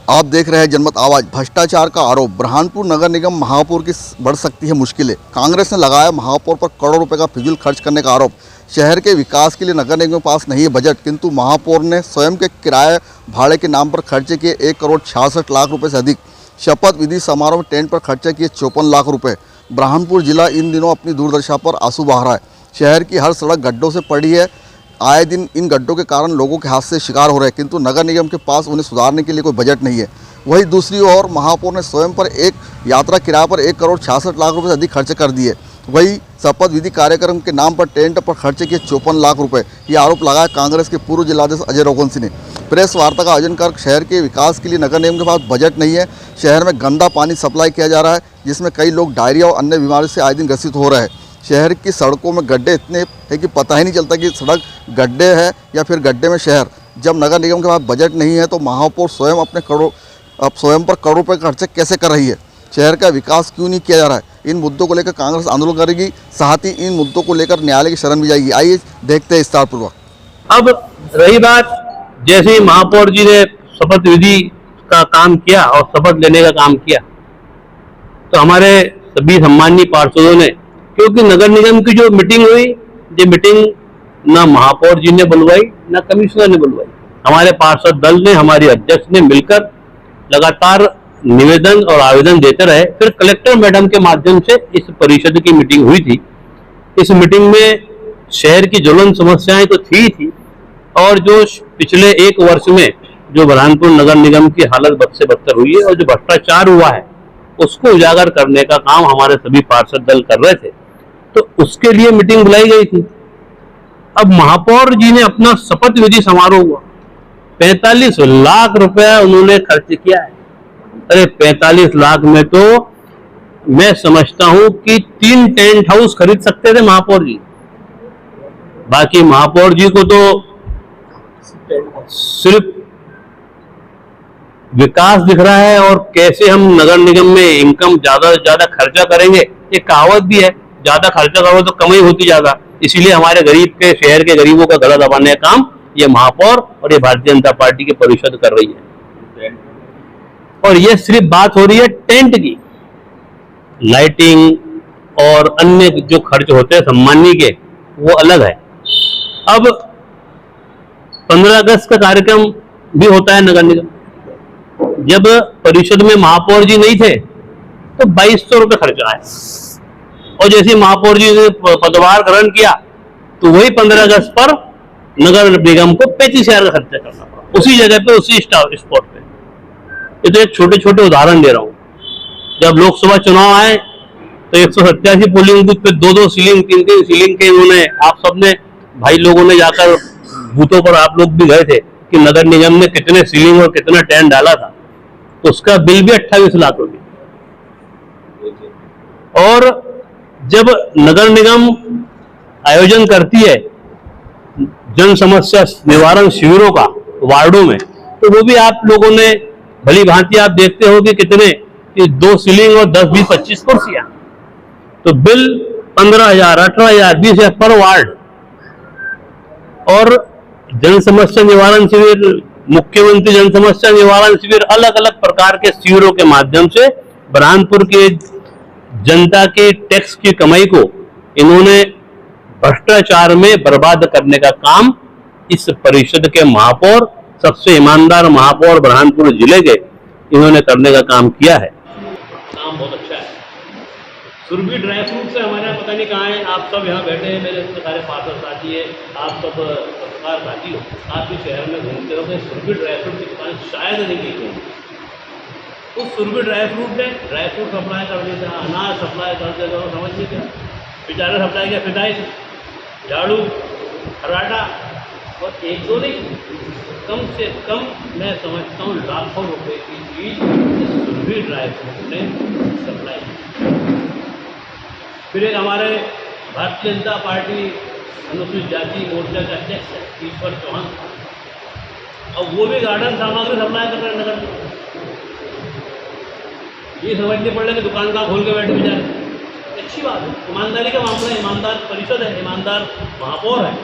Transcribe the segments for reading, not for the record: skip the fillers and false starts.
आप देख रहे हैं जनमत आवाज। भ्रष्टाचार का आरोप, बुरहानपुर नगर निगम महापौर की बढ़ सकती है मुश्किलें। कांग्रेस ने लगाया महापौर पर करोड़ों रुपए का फिजूल खर्च करने का आरोप। शहर के विकास के लिए नगर निगम के पास नहीं है बजट, किंतु महापौर ने स्वयं के किराए भाड़े के नाम पर खर्चे किए 1,66,00,000 रुपये से अधिक। शपथ विधि समारोह में टेंट पर खर्चे किए 54 लाख रुपये। बुरहानपुर जिला इन दिनों अपनी दुर्दशा पर आंसू बहा रहा है। शहर की हर सड़क गड्ढों से पड़ी है। आए दिन इन गड्ढों के कारण लोगों के हाथ से शिकार हो रहे हैं, किंतु नगर निगम के पास उन्हें सुधारने के लिए कोई बजट नहीं है। वहीं दूसरी ओर महापौर ने स्वयं पर एक यात्रा किराए पर 1,66,00,000 रुपये से अधिक खर्च कर दिए। वहीं शपथ विधि कार्यक्रम के नाम पर टेंट पर खर्च किए 54 लाख रुपये। ये आरोप लगाया कांग्रेस के पूर्व जिलाध्यक्ष अजय रोगन सिंह ने। प्रेस वार्ता का आयोजन कर शहर के विकास के लिए नगर निगम के पास बजट नहीं है। शहर में गंदा पानी सप्लाई किया जा रहा है, जिसमें कई लोग डायरिया और अन्य बीमारी से आए दिन ग्रसित हो रहे हैं। शहर की सड़कों में गड्ढे इतने हैं कि पता ही नहीं चलता कि सड़क गड्ढे है या फिर गड्ढे में शहर। जब नगर निगम के पास बजट नहीं है तो महापौर स्वयं स्वयं पर करोड़ों रुपये खर्चे कैसे कर रही है? शहर का विकास क्यों नहीं किया जा रहा है? इन मुद्दों को लेकर कांग्रेस आंदोलन करेगी, साथ ही इन मुद्दों को लेकर न्यायालय की शरण भी जाएगी। आइए देखते हैं विस्तारपूर्वक। अब रही बात, जैसे ही महापौर जी ने शपथ विधि का काम किया और शपथ लेने का काम किया, तो हमारे सभी सम्माननीय पार्षदों ने, क्योंकि नगर निगम की जो मीटिंग हुई, ये मीटिंग ना महापौर जी ने बुलवाई ना कमिश्नर ने बुलवाई। हमारे पार्षद दल ने, हमारी अध्यक्ष ने मिलकर लगातार निवेदन और आवेदन देते रहे। फिर कलेक्टर मैडम के माध्यम से इस परिषद की मीटिंग हुई थी। इस मीटिंग में शहर की ज्वलंत समस्याएं तो थी और जो पिछले 1 वर्ष में जो बुरहानपुर नगर निगम की हालत बद से बदतर हुई है और जो भ्रष्टाचार हुआ है, उसको उजागर करने का काम हमारे सभी पार्षद दल कर रहे थे। तो उसके लिए मीटिंग बुलाई गई थी। अब महापौर जी ने अपना शपथ विधि समारोह हुआ, 45 लाख रुपया उन्होंने खर्च किया है। अरे 45 लाख में तो मैं समझता हूं कि 3 टेंट हाउस खरीद सकते थे महापौर जी। बाकी महापौर जी को तो सिर्फ विकास दिख रहा है और कैसे हम नगर निगम में इनकम ज्यादा से ज्यादा खर्चा करेंगे। ये कहावत भी है, ज्यादा खर्चा करो तो कमाई होती ज्यादा। इसीलिए हमारे गरीब के, शहर के गरीबों का गला दबाने का काम ये महापौर और ये भारतीय जनता पार्टी की परिषद कर रही है। और ये सिर्फ बात हो रही है टेंट की, लाइटिंग और अन्य जो खर्च होते हैं सम्मानी के, वो अलग है। अब 15 अगस्त का कार्यक्रम भी होता है नगर निगम। जब परिषद में महापौर जी नहीं थे तो 2200 रुपये खर्चा है, और जैसे महापौर जी ने पदभार ग्रहण किया तो वही 15 अगस्त पर नगर निगम को 35,000 का खर्चा करना पड़ा, उसी जगह पे, उसी स्पॉट पे। ये तो एक छोटे छोटे उदाहरण दे रहा हूं। जब लोकसभा चुनाव आए तो 187 पोलिंग बूथ पे 2-2 सीलिंग, 3-3 सीलिंग के उन्होंने, आप सबने भाई लोगों ने जाकर बूथों पर, आप लोग भी गए थे कि नगर निगम ने कितने सीलिंग और कितना टेंट डाला था। तो उसका बिल भी 28 लाख रुपये। और जब नगर निगम आयोजन करती है जन समस्या निवारण शिविरों का वार्डों में, तो वो भी आप लोगों ने भली भांति आप देखते हो कि कितने, कि 2 सीलिंग और 10, 20, 25 कुर्सियां, तो बिल 15,000, 18,000, 20,000 पर वार्ड। और जन समस्या निवारण शिविर, मुख्यमंत्री जन समस्या निवारण शिविर, अलग अलग प्रकार के शिविरों के माध्यम से बुरहानपुर के जनता के टैक्स की कमाई को इन्होंने भ्रष्टाचार में बर्बाद करने का काम इस परिषद के महापौर, सबसे ईमानदार महापौर बुरहानपुर जिले के, इन्होंने करने का काम किया है। काम बहुत अच्छा है। सुरभि ड्राई फ्रूट से हमारे यहाँ पता नहीं कहाँ है, आप सब यहाँ बैठे हैं, मेरे सारे पार्षद साथी है, आप सब पत्रकार साथी हो, आप भी शहर में घूमते हो। सुरभि ड्राई फ्रूट की दुकान शायद नहीं की थी। उस सुरभि ड्राई फ्रूट ने ड्राई फ्रूट सप्लाई कर देता, अनाज सप्लाई कर देता, समझ नहीं क्या बेचारा सप्लाई किया, पिटाई, झाड़ू, खराटा, और 1-2 नहीं, कम से कम मैं समझता हूँ लाखों रुपए की चीज सुरभि ड्राई फ्रूट ने सप्लाई की। फिर एक हमारे भारतीय जनता पार्टी अनुसूचित जाति मोर्चा का अध्यक्ष है ईश्वर चौहान, और वो भी गार्डन सामग्री सप्लाई कर रहे हैं नगर में। ये समझने पड़ रहा है कि दुकान का खोल के बैठे बेचारे। अच्छी बात है, ईमानदारी का मामला है, ईमानदार परिषद है, ईमानदार महापौर है।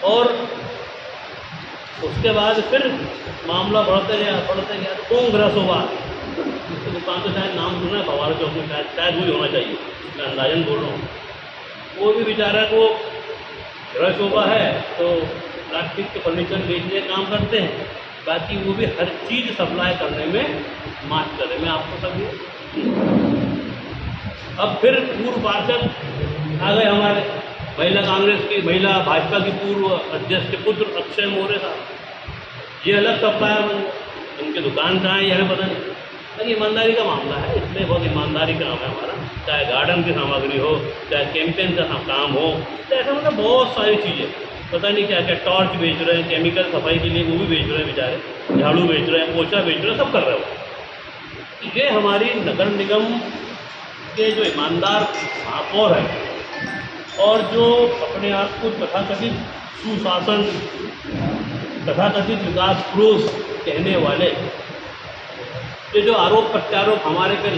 और उसके बाद फिर मामला बढ़ते गया तो कांग्रेस हुआ, उसकी दुकान तो शायद नाम सुना है भवार चौक में, शायद वही होना चाहिए, मैं अंदाजन बोल रहा हूँ। वो भी बेचारा को रश हुआ है तो प्लास्टिक के फर्नीचर बेचने का काम करते हैं, बाकी वो भी हर चीज़ सप्लाई करने में मास्टर है। मैं आपको सब अब फिर पूर्व पार्षद आ गए हमारे, महिला कांग्रेस की, महिला भाजपा की पूर्व अध्यक्ष के पुत्र अक्षय मौर्य साहब, ये अलग सप्लायर बन गए। उनकी दुकान कहाँ है यह हमें पता नहीं, पर ईमानदारी का मामला है, इसलिए बहुत ईमानदारी का काम है हमारा, चाहे गार्डन की सामग्री हो, चाहे कैंपेन का काम हो, तो ऐसा मतलब बहुत सारी चीज़ें, पता नहीं क्या क्या, टॉर्च बेच रहे हैं, केमिकल सफाई के लिए वो भी बेच रहे हैं बेचारे, झाड़ू बेच रहे हैं, पोछा बेच रहे हैं, सब कर रहे हो। ये हमारी नगर निगम के जो ईमानदार महापौर हैं और जो अपने आप को तथाकथित सुशासन, तथाकथित विकास पुरुष कहने वाले, ये जो आरोप प्रत्यारोप हमारे पे